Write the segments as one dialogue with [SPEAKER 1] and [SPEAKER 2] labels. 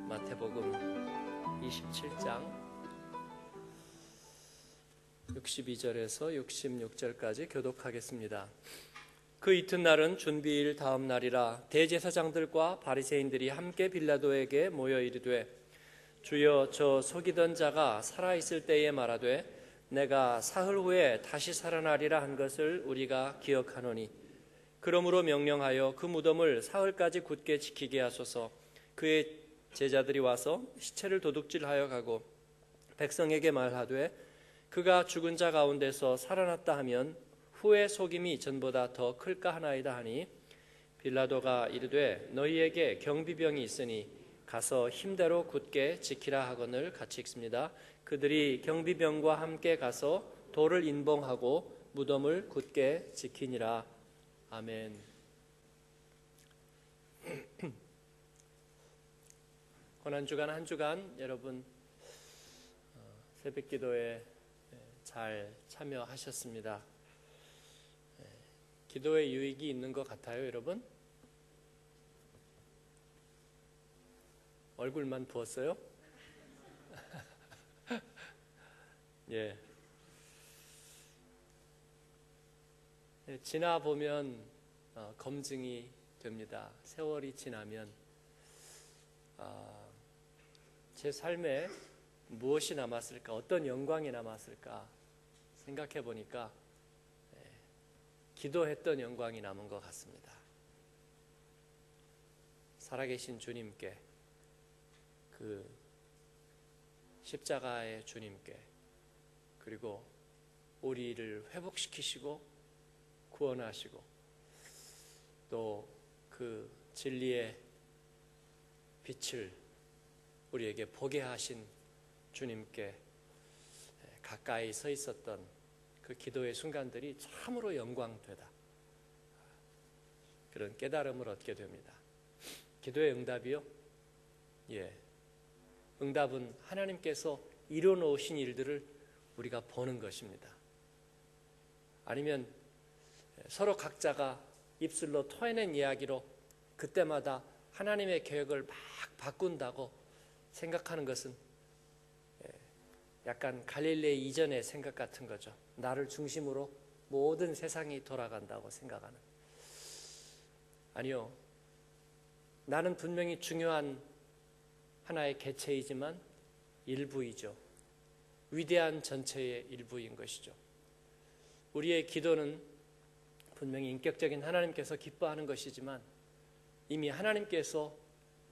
[SPEAKER 1] 마태복음 27장 62절에서 66절까지 교독하겠습니다. 그 이튿날은 준비일 다음 날이라 대제사장들과 바리새인들이 함께 빌라도에게 모여 이르되 주여, 저 속이던 자가 살아있을 때에 말하되 내가 사흘 후에 다시 살아나리라 한 것을 우리가 기억하노니 그러므로 명령하여 그 무덤을 사흘까지 굳게 지키게 하소서. 그의 제자들이 와서 시체를 도둑질하여 가고 백성에게 말하되 그가 죽은 자 가운데서 살아났다 하면 후에 속임이 전보다 더 클까 하나이다 하니 빌라도가 이르되 너희에게 경비병이 있으니 가서 힘대로 굳게 지키라 하거늘. 같이 읽습니다. 그들이 경비병과 함께 가서 돌을 인봉하고 무덤을 굳게 지키니라. 아멘. 고난주간 한 주간 여러분 새벽기도에 잘 참여하셨습니다. 기도에 유익이 있는 것 같아요, 여러분? 얼굴만 부었어요? 예. 지나 보면 검증이 됩니다. 세월이 지나면 제 삶에 무엇이 남았을까, 어떤 영광이 남았을까 생각해 보니까 기도했던 영광이 남은 것 같습니다. 살아계신 주님께, 그 십자가의 주님께, 그리고 우리를 회복시키시고 구원하시고 또 그 진리의 빛을 우리에게 보게 하신 주님께 가까이 서 있었던 그 기도의 순간들이 참으로 영광되다, 그런 깨달음을 얻게 됩니다. 기도의 응답이요? 예, 응답은 하나님께서 이뤄놓으신 일들을 우리가 보는 것입니다. 아니면 서로 각자가 입술로 토해낸 이야기로 그때마다 하나님의 계획을 막 바꾼다고 생각하는 것은 약간 갈릴레이 이전의 생각 같은 거죠. 나를 중심으로 모든 세상이 돌아간다고 생각하는. 아니요, 나는 분명히 중요한 하나의 개체이지만 일부이죠. 위대한 전체의 일부인 것이죠. 우리의 기도는 분명히 인격적인 하나님께서 기뻐하는 것이지만 이미 하나님께서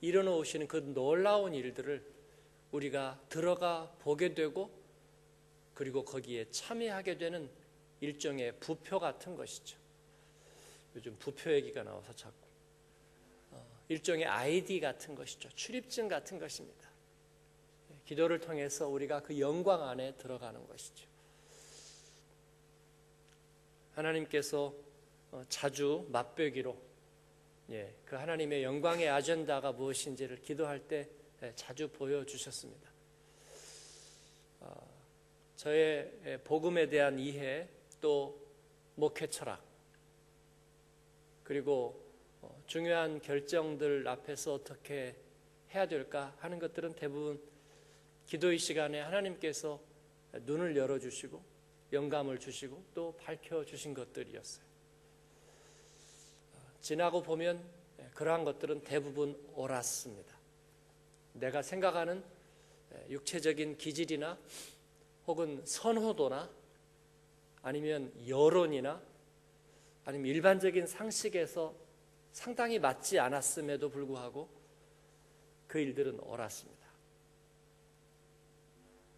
[SPEAKER 1] 이뤄놓으시는 그 놀라운 일들을 우리가 들어가 보게 되고 그리고 거기에 참여하게 되는 일종의 부표 같은 것이죠. 요즘 부표 얘기가 나와서 자꾸 일종의 아이디 같은 것이죠. 출입증 같은 것입니다. 기도를 통해서 우리가 그 영광 안에 들어가는 것이죠. 하나님께서 자주 맛보기로 그 하나님의 영광의 아젠다가 무엇인지를 기도할 때 자주 보여주셨습니다. 저의 복음에 대한 이해, 또 목회 철학, 그리고 중요한 결정들 앞에서 어떻게 해야 될까 하는 것들은 대부분 기도의 시간에 하나님께서 눈을 열어주시고 영감을 주시고 또 밝혀주신 것들이었어요. 지나고 보면 그러한 것들은 대부분 옳았습니다. 내가 생각하는 육체적인 기질이나 혹은 선호도나 아니면 여론이나 아니면 일반적인 상식에서 상당히 맞지 않았음에도 불구하고 그 일들은 옳았습니다.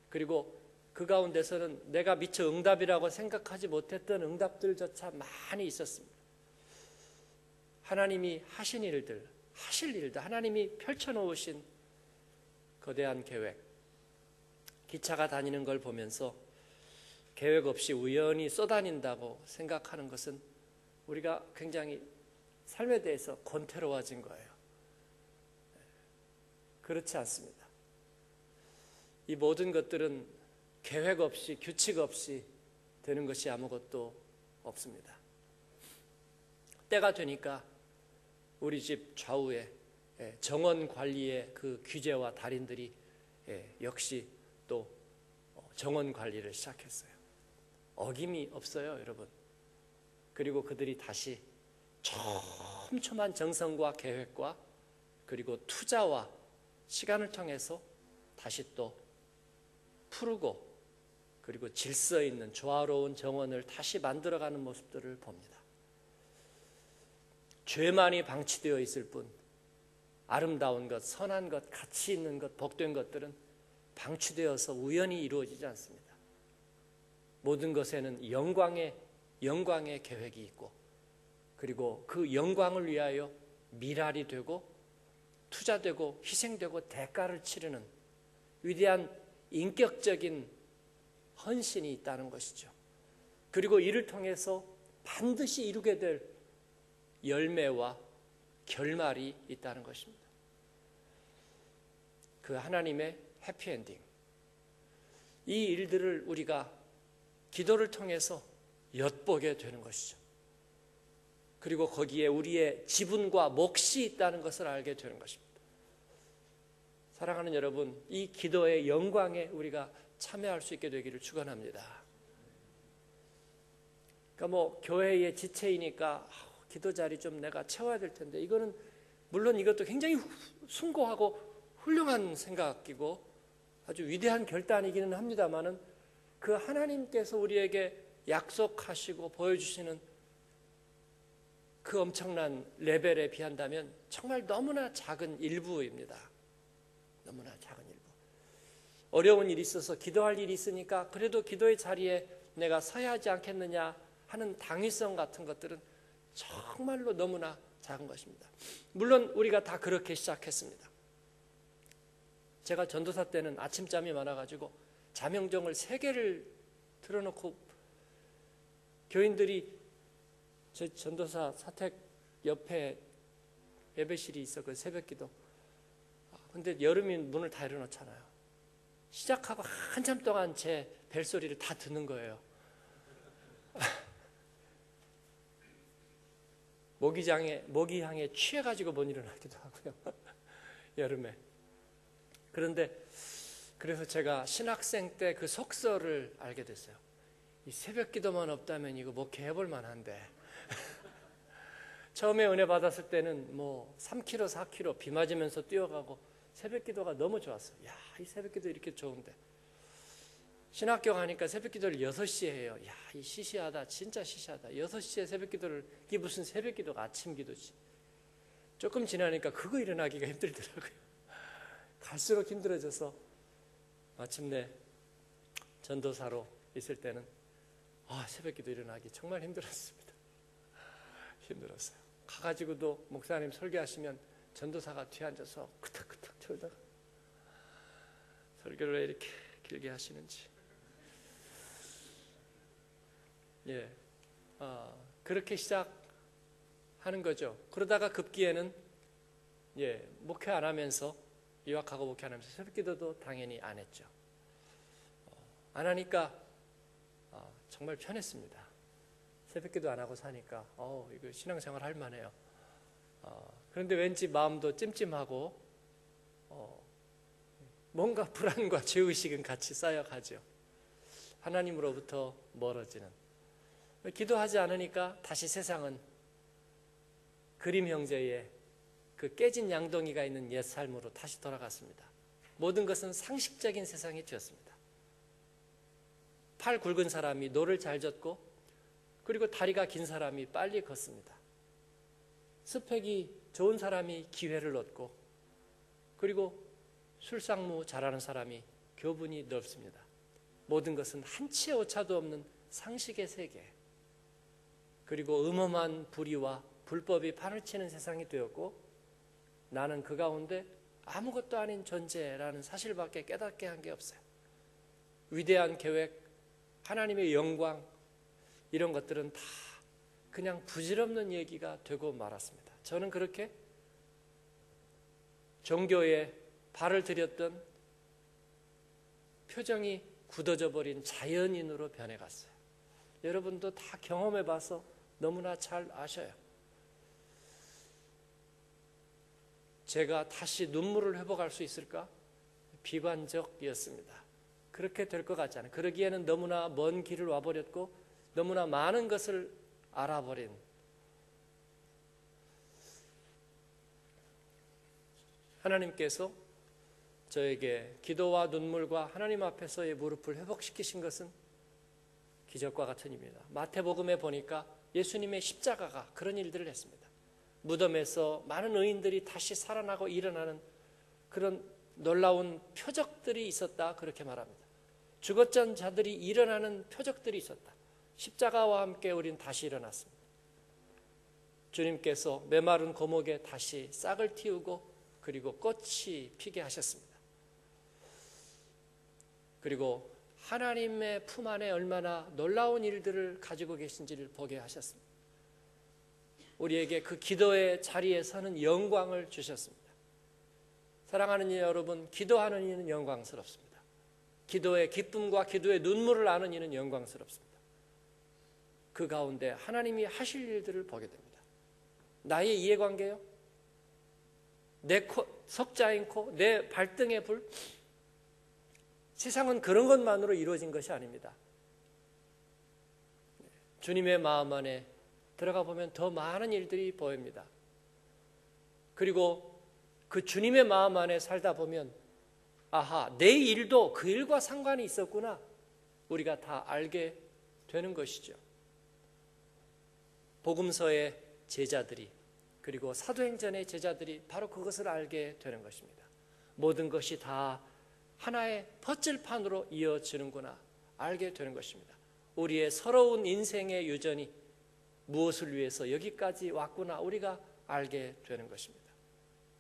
[SPEAKER 1] 그리고 그 가운데서는 내가 미처 응답이라고 생각하지 못했던 응답들조차 많이 있었습니다. 하나님이 하신 일들, 하실 일들, 하나님이 펼쳐놓으신 거대한 계획, 기차가 다니는 걸 보면서 계획 없이 우연히 쏘다닌다고 생각하는 것은 우리가 굉장히 삶에 대해서 권태로워진 거예요. 그렇지 않습니다. 이 모든 것들은 계획 없이 규칙 없이 되는 것이 아무것도 없습니다. 때가 되니까 우리 집 좌우에 정원 관리의 그 규제와 달인들이 역시 또 정원 관리를 시작했어요. 어김이 없어요, 여러분. 그리고 그들이 다시 촘촘한 정성과 계획과 그리고 투자와 시간을 통해서 다시 또 푸르고 그리고 질서 있는 조화로운 정원을 다시 만들어가는 모습들을 봅니다. 죄만이 방치되어 있을 뿐 아름다운 것, 선한 것, 가치 있는 것, 복된 것들은 방치되어서 우연히 이루어지지 않습니다. 모든 것에는 영광의 계획이 있고 그리고 그 영광을 위하여 미랄이 되고 투자되고 희생되고 대가를 치르는 위대한 인격적인 헌신이 있다는 것이죠. 그리고 이를 통해서 반드시 이루게 될 열매와 결말이 있다는 것입니다. 그 하나님의 해피엔딩, 이 일들을 우리가 기도를 통해서 엿보게 되는 것이죠. 그리고 거기에 우리의 지분과 몫이 있다는 것을 알게 되는 것입니다. 사랑하는 여러분, 이 기도의 영광에 우리가 참여할 수 있게 되기를 축원합니다. 그러니까 교회의 지체이니까 기도 자리 좀 내가 채워야 될 텐데, 이거는 물론 이것도 굉장히 숭고하고 훌륭한 생각이고 아주 위대한 결단이기는 합니다만은 그 하나님께서 우리에게 약속하시고 보여주시는 그 엄청난 레벨에 비한다면 정말 너무나 작은 일부입니다. 너무나 작은 일부. 어려운 일이 있어서 기도할 일이 있으니까 그래도 기도의 자리에 내가 서야 하지 않겠느냐 하는 당위성 같은 것들은 정말로 너무나 작은 것입니다. 물론 우리가 다 그렇게 시작했습니다. 제가 전도사 때는 아침잠이 많아가지고 자명종을 3개를 틀어놓고 교인들이 저 전도사 사택 옆에 예배실이 있어 그 새벽기도. 근데 여름이면 문을 다 열어놓잖아요. 시작하고 한참 동안 제 벨소리를 다 듣는 거예요. 모기향에 취해가지고 못 일어나기도 하고요. 여름에. 그래서 제가 신학생 때 그 속설을 알게 됐어요. 이 새벽 기도만 없다면 이거 목회해볼 만한데. 처음에 은혜 받았을 때는 3km, 4km 비 맞으면서 뛰어가고 새벽 기도가 너무 좋았어요. 야, 이 새벽 기도 이렇게 좋은데. 신학교 가니까 새벽 기도를 6시에 해요. 야, 이 시시하다. 진짜 시시하다. 6시에 새벽 기도를, 이게 무슨 새벽 기도가 아침 기도지. 조금 지나니까 그거 일어나기가 힘들더라고요. 갈수록 힘들어져서 마침내 전도사로 있을 때는 새벽 기도 일어나기 정말 힘들었습니다. 힘들었어요. 가가지고도 목사님 설교하시면 전도사가 뒤에 앉아서 크탁크탁 쳐다가 설교를 왜 이렇게 길게 하시는지. 그렇게 시작하는 거죠. 그러다가 급기에는 목회 안 하면서 유학하고 목회 안 하면서 새벽 기도도 당연히 안 했죠. 안 하니까 정말 편했습니다. 새벽 기도 안 하고 사니까 이거 신앙생활 할 만해요. 그런데 왠지 마음도 찜찜하고 뭔가 불안과 죄의식은 같이 쌓여가죠. 하나님으로부터 멀어지는. 기도하지 않으니까 다시 세상은 그림 형제의 그 깨진 양동이가 있는 옛 삶으로 다시 돌아갔습니다. 모든 것은 상식적인 세상이 되었습니다. 팔 굵은 사람이 노를 잘 젓고 그리고 다리가 긴 사람이 빨리 걷습니다. 스펙이 좋은 사람이 기회를 얻고 그리고 술상무 잘하는 사람이 교분이 넓습니다. 모든 것은 한치의 오차도 없는 상식의 세계, 그리고 음험한 불의와 불법이 판을 치는 세상이 되었고 나는 그 가운데 아무것도 아닌 존재라는 사실밖에 깨닫게 한 게 없어요. 위대한 계획, 하나님의 영광, 이런 것들은 다 그냥 부질없는 얘기가 되고 말았습니다. 저는 그렇게 종교에 발을 들였던 표정이 굳어져 버린 자연인으로 변해갔어요. 여러분도 다 경험해 봐서 너무나 잘 아셔요. 제가 다시 눈물을 회복할 수 있을까? 비관적이었습니다. 그렇게 될 것 같지 않아요. 그러기에는 너무나 먼 길을 와버렸고 너무나 많은 것을 알아버린, 하나님께서 저에게 기도와 눈물과 하나님 앞에서의 무릎을 회복시키신 것은 기적과 같은 일입니다. 마태복음에 보니까 예수님의 십자가가 그런 일들을 했습니다. 무덤에서 많은 의인들이 다시 살아나고 일어나는 그런 놀라운 표적들이 있었다, 그렇게 말합니다. 죽었던 자들이 일어나는 표적들이 있었다. 십자가와 함께 우린 다시 일어났습니다. 주님께서 메마른 고목에 다시 싹을 틔우고 그리고 꽃이 피게 하셨습니다. 그리고 하나님의 품 안에 얼마나 놀라운 일들을 가지고 계신지를 보게 하셨습니다. 우리에게 그 기도의 자리에 서는 영광을 주셨습니다. 사랑하는 여러분, 기도하는 이는 영광스럽습니다. 기도의 기쁨과 기도의 눈물을 아는 이는 영광스럽습니다. 그 가운데 하나님이 하실 일들을 보게 됩니다. 나의 이해관계요? 내 석자인 코, 내 발등의 불? 세상은 그런 것만으로 이루어진 것이 아닙니다. 주님의 마음 안에 들어가 보면 더 많은 일들이 보입니다. 그리고 그 주님의 마음 안에 살다 보면 아하, 내 일도 그 일과 상관이 있었구나, 우리가 다 알게 되는 것이죠. 복음서의 제자들이, 그리고 사도행전의 제자들이 바로 그것을 알게 되는 것입니다. 모든 것이 다 하나의 퍼즐판으로 이어지는구나 알게 되는 것입니다. 우리의 서러운 인생의 유전이 무엇을 위해서 여기까지 왔구나 우리가 알게 되는 것입니다.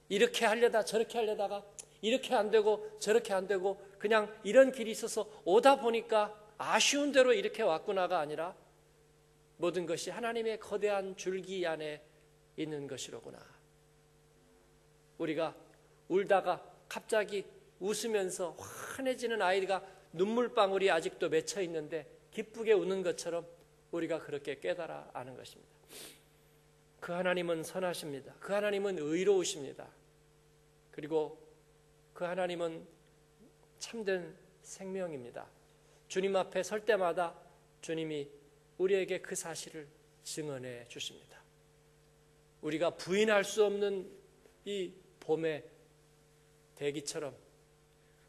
[SPEAKER 1] 이렇게 하려다 저렇게 하려다가 이렇게 안 되고 저렇게 안 되고 그냥 이런 길이 있어서 오다 보니까 아쉬운 대로 이렇게 왔구나가 아니라 모든 것이 하나님의 거대한 줄기 안에 있는 것이로구나. 우리가 울다가 갑자기 웃으면서 환해지는 아이가 눈물방울이 아직도 맺혀 있는데 기쁘게 우는 것처럼 우리가 그렇게 깨달아 아는 것입니다. 그 하나님은 선하십니다. 그 하나님은 의로우십니다. 그리고 그 하나님은 참된 생명입니다. 주님 앞에 설 때마다 주님이 우리에게 그 사실을 증언해 주십니다. 우리가 부인할 수 없는 이 봄의 대기처럼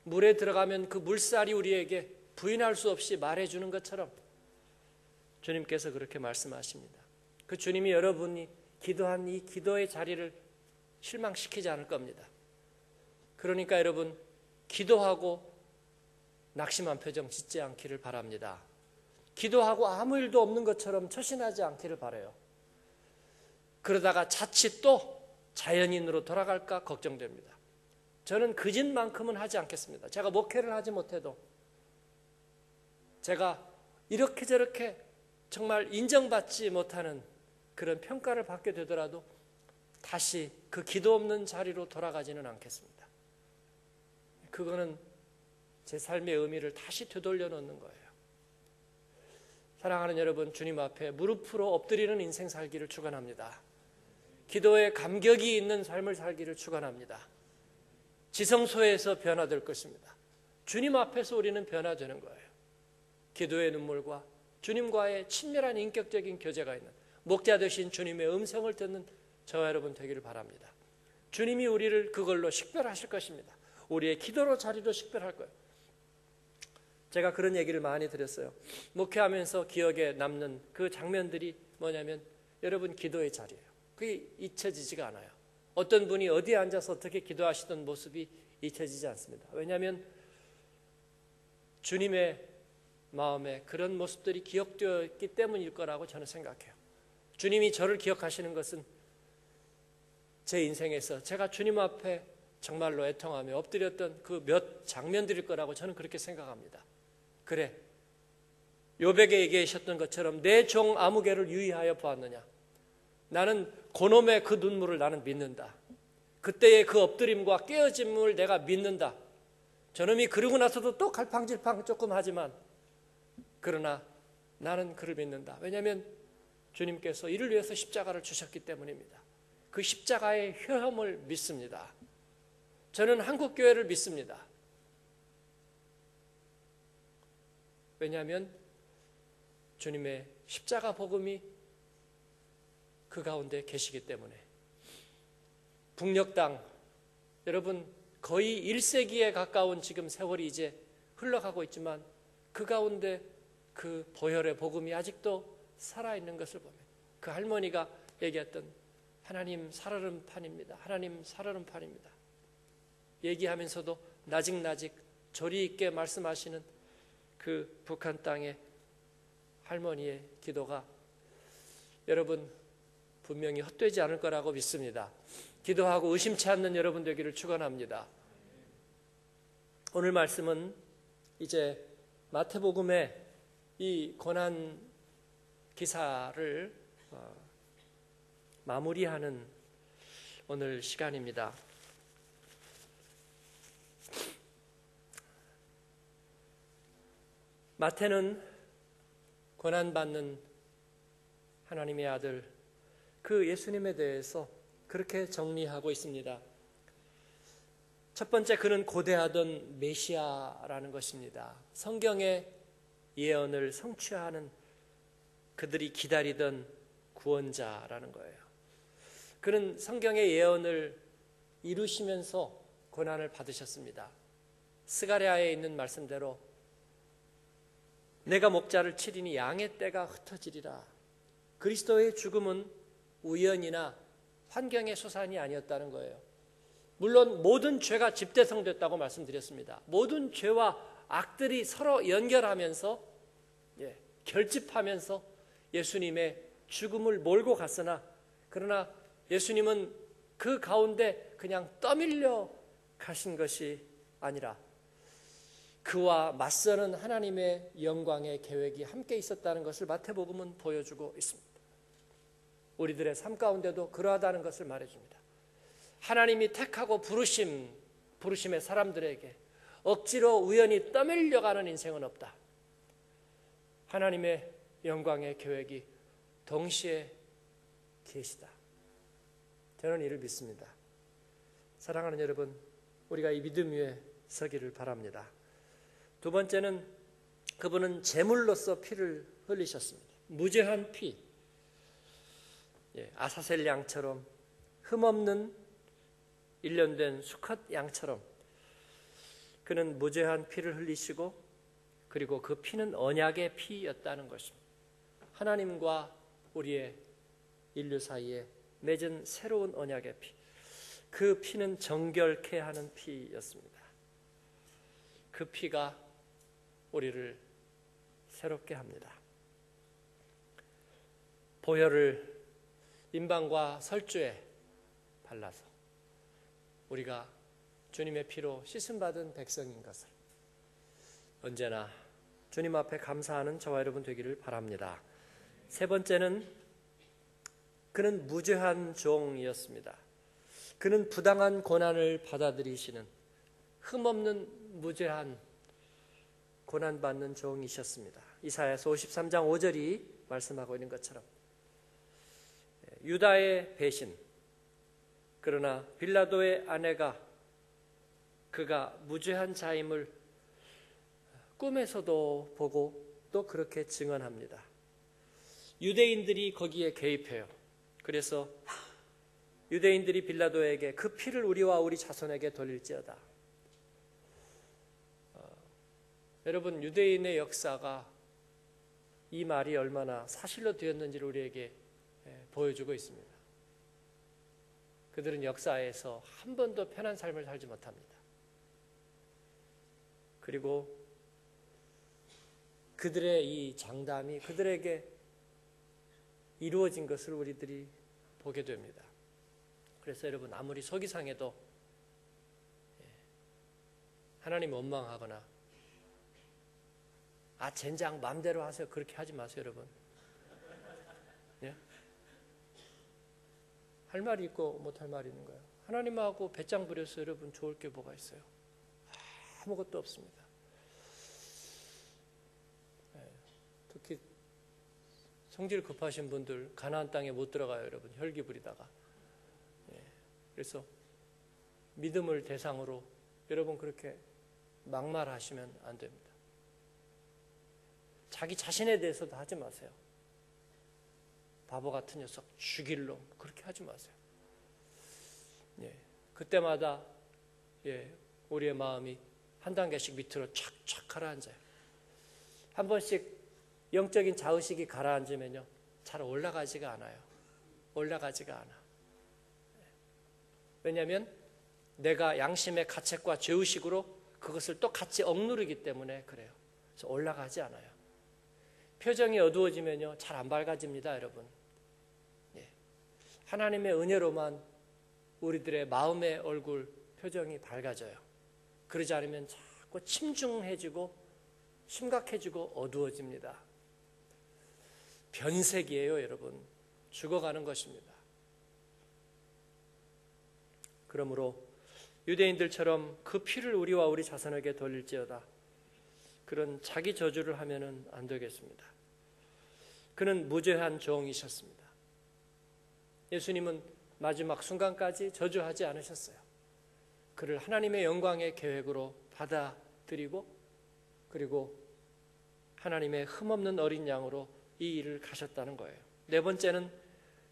[SPEAKER 1] 물에 들어가면 그 물살이 우리에게 부인할 수 없이 말해주는 것처럼 주님께서 그렇게 말씀하십니다. 그 주님이 여러분이 기도한 이 기도의 자리를 실망시키지 않을 겁니다. 그러니까 여러분, 기도하고 낙심한 표정 짓지 않기를 바랍니다. 기도하고 아무 일도 없는 것처럼 처신하지 않기를 바라요. 그러다가 자칫 또 자연인으로 돌아갈까 걱정됩니다. 저는 그 짓만큼은 하지 않겠습니다. 제가 목회를 하지 못해도 제가 이렇게 저렇게 정말 인정받지 못하는 그런 평가를 받게 되더라도 다시 그 기도 없는 자리로 돌아가지는 않겠습니다. 그거는 제 삶의 의미를 다시 되돌려 놓는 거예요. 사랑하는 여러분, 주님 앞에 무릎으로 엎드리는 인생 살기를 축원합니다. 기도에 감격이 있는 삶을 살기를 축원합니다. 지성소에서 변화될 것입니다. 주님 앞에서 우리는 변화되는 거예요. 기도의 눈물과 주님과의 친밀한 인격적인 교제가 있는 목자 되신 주님의 음성을 듣는 저와 여러분 되기를 바랍니다. 주님이 우리를 그걸로 식별하실 것입니다. 우리의 기도로 자리로 식별할 거예요. 제가 그런 얘기를 많이 드렸어요. 목회하면서 기억에 남는 그 장면들이 뭐냐면 여러분 기도의 자리예요. 그게 잊혀지지가 않아요. 어떤 분이 어디에 앉아서 어떻게 기도하시던 모습이 잊혀지지 않습니다. 왜냐하면 주님의 마음에 그런 모습들이 기억되어 있기 때문일 거라고 저는 생각해요. 주님이 저를 기억하시는 것은 제 인생에서 제가 주님 앞에 정말로 애통하며 엎드렸던 그 몇 장면들일 거라고 저는 그렇게 생각합니다. 그래, 욥에게 얘기하셨던 것처럼 내 종 아무개를 유의하여 보았느냐. 나는 그놈의 그 눈물을 나는 믿는다. 그때의 그 엎드림과 깨어짐을 내가 믿는다. 저놈이 그러고 나서도 또 갈팡질팡 조금 하지만 그러나 나는 그를 믿는다. 왜냐하면 주님께서 이를 위해서 십자가를 주셨기 때문입니다. 그 십자가의 혈험을 믿습니다. 저는 한국교회를 믿습니다. 왜냐하면 주님의 십자가 복음이 그 가운데 계시기 때문에. 북녘 땅, 여러분 거의 1세기에 가까운 지금 세월이 이제 흘러가고 있지만 그 가운데 그 보혈의 복음이 아직도 살아있는 것을 보면 그 할머니가 얘기했던 하나님 살얼음판입니다. 하나님 살얼음판입니다. 얘기하면서도 나직나직 조리 있게 말씀하시는 그 북한 땅의 할머니의 기도가 여러분 분명히 헛되지 않을 거라고 믿습니다. 기도하고 의심치 않는 여러분 되기를 축원합니다. 오늘 말씀은 이제 마태복음의 이 고난 기사를 마무리하는 오늘 시간입니다. 마태는 고난받는 하나님의 아들 그 예수님에 대해서 그렇게 정리하고 있습니다. 첫 번째, 그는 고대하던 메시아라는 것입니다. 성경의 예언을 성취하는 그들이 기다리던 구원자라는 거예요. 그는 성경의 예언을 이루시면서 고난을 받으셨습니다. 스가랴에 있는 말씀대로 내가 목자를 치리니 양의 떼가 흩어지리라. 그리스도의 죽음은 우연이나 환경의 소산이 아니었다는 거예요. 물론 모든 죄가 집대성됐다고 말씀드렸습니다. 모든 죄와 악들이 서로 연결하면서 결집하면서 예수님의 죽음을 몰고 갔으나 그러나 예수님은 그 가운데 그냥 떠밀려 가신 것이 아니라 그와 맞서는 하나님의 영광의 계획이 함께 있었다는 것을 마태복음은 보여주고 있습니다. 우리들의 삶 가운데도 그러하다는 것을 말해줍니다. 하나님이 택하고 부르심의 사람들에게 억지로 우연히 떠밀려가는 인생은 없다. 하나님의 영광의 계획이 동시에 계시다. 저는 이를 믿습니다. 사랑하는 여러분, 우리가 이 믿음 위에 서기를 바랍니다. 두 번째는 그분은 제물로서 피를 흘리셨습니다. 무죄한 피, 아사셀 양처럼 흠없는 일련된 수컷 양처럼 그는 무죄한 피를 흘리시고 그리고 그 피는 언약의 피였다는 것입니다. 하나님과 우리의 인류 사이에 맺은 새로운 언약의 피, 그 피는 정결케 하는 피였습니다. 그 피가 우리를 새롭게 합니다. 보혈을 임방과 설주에 발라서 우리가 주님의 피로 씻음받은 백성인 것을 언제나 주님 앞에 감사하는 저와 여러분 되기를 바랍니다. 세 번째는 그는 무죄한 종이었습니다. 그는 부당한 고난을 받아들이시는 흠없는 무죄한 고난받는 종이셨습니다. 이사야서 53장 5절이 말씀하고 있는 것처럼 유다의 배신, 그러나 빌라도의 아내가 그가 무죄한 자임을 꿈에서도 보고 또 그렇게 증언합니다. 유대인들이 거기에 개입해요. 그래서 유대인들이 빌라도에게 그 피를 우리와 우리 자손에게 돌릴지어다. 여러분, 유대인의 역사가 이 말이 얼마나 사실로 되었는지를 우리에게 보여주고 있습니다. 그들은 역사에서 한 번도 편한 삶을 살지 못합니다. 그리고 그들의 이 장담이 그들에게 이루어진 것을 우리들이 보게 됩니다. 그래서 여러분, 아무리 서기상해도 하나님 원망하거나 젠장 마음대로 하세요, 그렇게 하지 마세요. 여러분, 할 말이 있고 못할 말이 있는 거예요. 하나님하고 배짱 부려서 여러분 좋을 게 뭐가 있어요? 아무것도 없습니다. 특히 성질 급하신 분들 가나안 땅에 못 들어가요, 여러분. 혈기 부리다가. 그래서 믿음을 대상으로 여러분 그렇게 막말하시면 안 됩니다. 자기 자신에 대해서도 하지 마세요. 바보 같은 녀석, 죽일 놈, 그렇게 하지 마세요. 그때마다 우리의 마음이 한 단계씩 밑으로 착착 가라앉아요. 한 번씩 영적인 자의식이 가라앉으면요, 잘 올라가지가 않아요. 올라가지가 않아. 왜냐하면 내가 양심의 가책과 죄의식으로 그것을 또 같이 억누르기 때문에 그래요. 그래서 올라가지 않아요. 표정이 어두워지면요, 잘 안 밝아집니다, 여러분. 하나님의 은혜로만 우리들의 마음의 얼굴 표정이 밝아져요. 그러지 않으면 자꾸 침중해지고 심각해지고 어두워집니다. 변색이에요, 여러분. 죽어가는 것입니다. 그러므로 유대인들처럼 그 피를 우리와 우리 자손에게 돌릴지어다, 그런 자기 저주를 하면은 안 되겠습니다. 그는 무죄한 종이셨습니다. 예수님은 마지막 순간까지 저주하지 않으셨어요. 그를 하나님의 영광의 계획으로 받아들이고 그리고 하나님의 흠없는 어린 양으로 이 일을 가셨다는 거예요. 네 번째는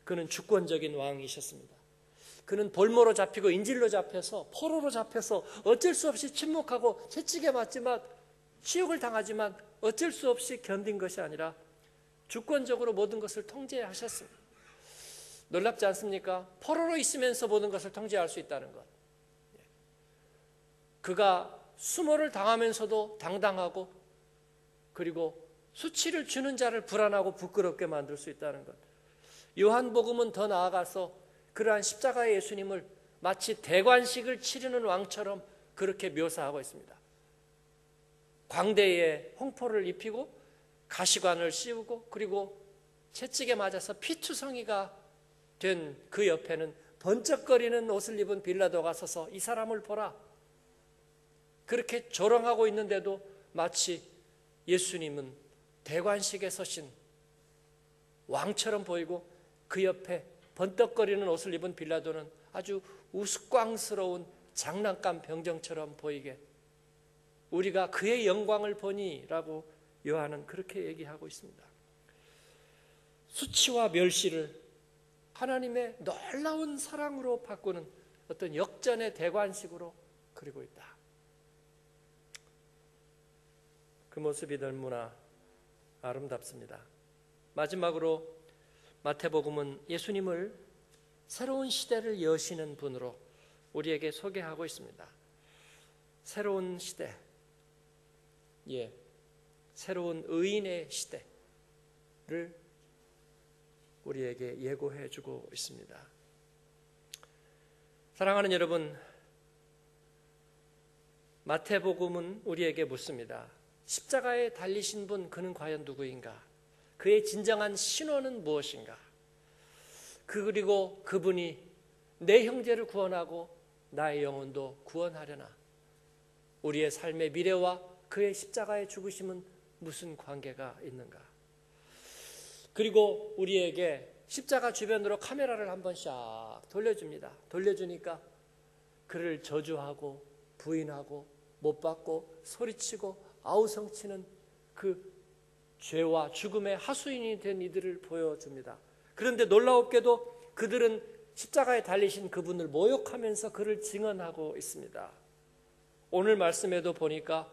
[SPEAKER 1] 그는 주권적인 왕이셨습니다. 그는 볼모로 잡히고 인질로 잡혀서 포로로 잡혀서 어쩔 수 없이 침묵하고 채찍에 맞지만 치욕을 당하지만 어쩔 수 없이 견딘 것이 아니라 주권적으로 모든 것을 통제하셨습니다. 놀랍지 않습니까? 포로로 있으면서 모든 것을 통제할 수 있다는 것. 그가 수모를 당하면서도 당당하고 그리고 수치를 주는 자를 불안하고 부끄럽게 만들 수 있다는 것. 요한복음은 더 나아가서 그러한 십자가의 예수님을 마치 대관식을 치르는 왕처럼 그렇게 묘사하고 있습니다. 광대에 홍포를 입히고 가시관을 씌우고 그리고 채찍에 맞아서 피투성이가 된 그 옆에는 번쩍거리는 옷을 입은 빌라도가 서서 이 사람을 보라, 그렇게 조롱하고 있는데도 마치 예수님은 대관식에 서신 왕처럼 보이고 그 옆에 번떡거리는 옷을 입은 빌라도는 아주 우스꽝스러운 장난감 병정처럼 보이게, 우리가 그의 영광을 보니라고 요한은 그렇게 얘기하고 있습니다. 수치와 멸시를 하나님의 놀라운 사랑으로 바꾸는 어떤 역전의 대관식으로 그리고 있다. 그 모습이 너무나 아름답습니다. 마지막으로 마태복음은 예수님을 새로운 시대를 여시는 분으로 우리에게 소개하고 있습니다. 새로운 시대, 새로운 의인의 시대를 우리에게 예고해 주고 있습니다. 사랑하는 여러분, 마태복음은 우리에게 묻습니다. 십자가에 달리신 분, 그는 과연 누구인가? 그의 진정한 신원은 무엇인가? 그리고 그분이 내 형제를 구원하고 나의 영혼도 구원하려나? 우리의 삶의 미래와 그의 십자가의 죽으심은 무슨 관계가 있는가? 그리고 우리에게 십자가 주변으로 카메라를 한번 샥 돌려줍니다. 돌려주니까 그를 저주하고 부인하고 못 받고 소리치고 아우성치는 그 죄와 죽음의 하수인이 된 이들을 보여줍니다. 그런데 놀라웠게도 그들은 십자가에 달리신 그분을 모욕하면서 그를 증언하고 있습니다. 오늘 말씀에도 보니까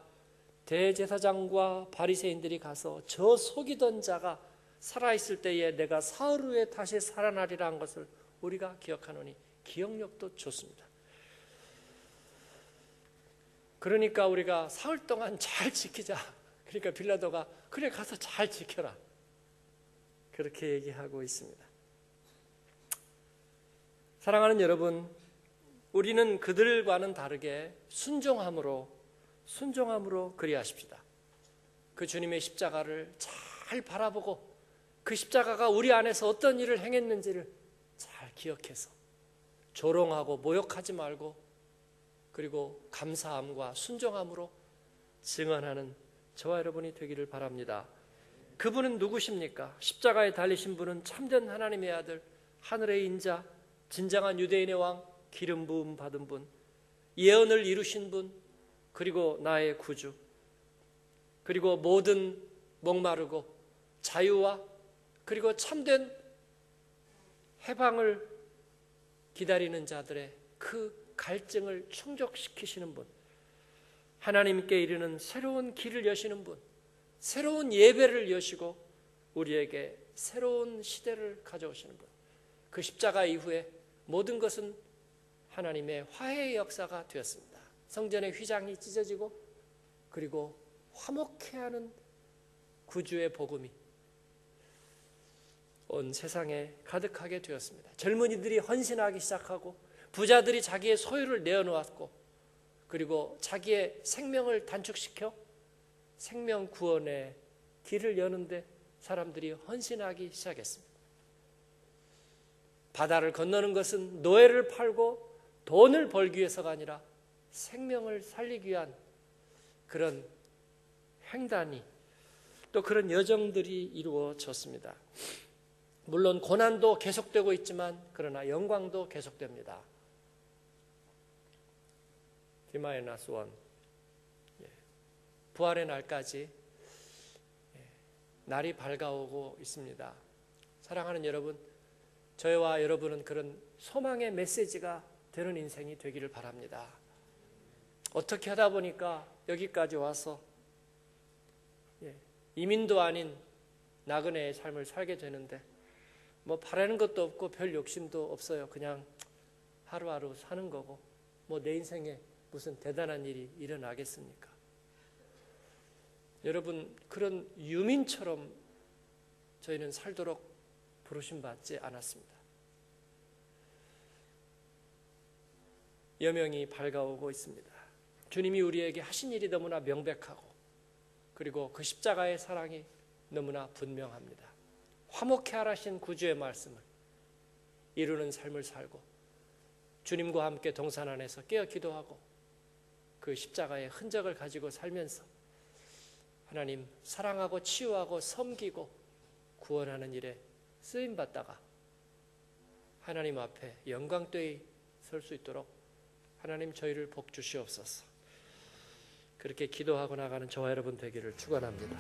[SPEAKER 1] 대제사장과 바리새인들이 가서 저 속이던 자가 살아있을 때에 내가 사흘 후에 다시 살아나리라 한 것을 우리가 기억하노니, 기억력도 좋습니다. 그러니까 우리가 사흘 동안 잘 지키자. 그러니까 빌라도가 그래 가서 잘 지켜라, 그렇게 얘기하고 있습니다. 사랑하는 여러분, 우리는 그들과는 다르게 순종함으로 그리하십시다. 그 주님의 십자가를 잘 바라보고 그 십자가가 우리 안에서 어떤 일을 행했는지를 잘 기억해서 조롱하고 모욕하지 말고 그리고 감사함과 순종함으로 증언하는 저와 여러분이 되기를 바랍니다. 그분은 누구십니까? 십자가에 달리신 분은 참된 하나님의 아들, 하늘의 인자, 진정한 유대인의 왕, 기름 부음 받은 분, 예언을 이루신 분, 그리고 나의 구주, 그리고 모든 목마르고 자유와 그리고 참된 해방을 기다리는 자들의 그 갈증을 충족시키시는 분, 하나님께 이르는 새로운 길을 여시는 분, 새로운 예배를 여시고 우리에게 새로운 시대를 가져오시는 분. 그 십자가 이후에 모든 것은 하나님의 화해의 역사가 되었습니다. 성전의 휘장이 찢어지고 그리고 화목해하는 구주의 복음이 온 세상에 가득하게 되었습니다. 젊은이들이 헌신하기 시작하고 부자들이 자기의 소유를 내어놓았고 그리고 자기의 생명을 단축시켜 생명 구원의 길을 여는데 사람들이 헌신하기 시작했습니다. 바다를 건너는 것은 노예를 팔고 돈을 벌기 위해서가 아니라 생명을 살리기 위한 그런 횡단이 또 그런 여정들이 이루어졌습니다. 물론 고난도 계속되고 있지만 그러나 영광도 계속됩니다. 디마이나스 1 부활의 날까지 날이 밝아오고 있습니다. 사랑하는 여러분, 저와 여러분은 그런 소망의 메시지가 되는 인생이 되기를 바랍니다. 어떻게 하다 보니까 여기까지 와서 이민도 아닌 나그네의 삶을 살게 되는데 뭐 바라는 것도 없고 별 욕심도 없어요. 그냥 하루하루 사는 거고 뭐 내 인생에 무슨 대단한 일이 일어나겠습니까? 여러분, 그런 유민처럼 저희는 살도록 부르심받지 않았습니다. 여명이 밝아오고 있습니다. 주님이 우리에게 하신 일이 너무나 명백하고 그리고 그 십자가의 사랑이 너무나 분명합니다. 화목해 하라신 구주의 말씀을 이루는 삶을 살고 주님과 함께 동산 안에서 깨어 기도하고 그 십자가의 흔적을 가지고 살면서 하나님 사랑하고 치유하고 섬기고 구원하는 일에 쓰임받다가 하나님 앞에 영광되이 설 수 있도록 하나님 저희를 복 주시옵소서. 그렇게 기도하고 나가는 저와 여러분 되기를 축원합니다.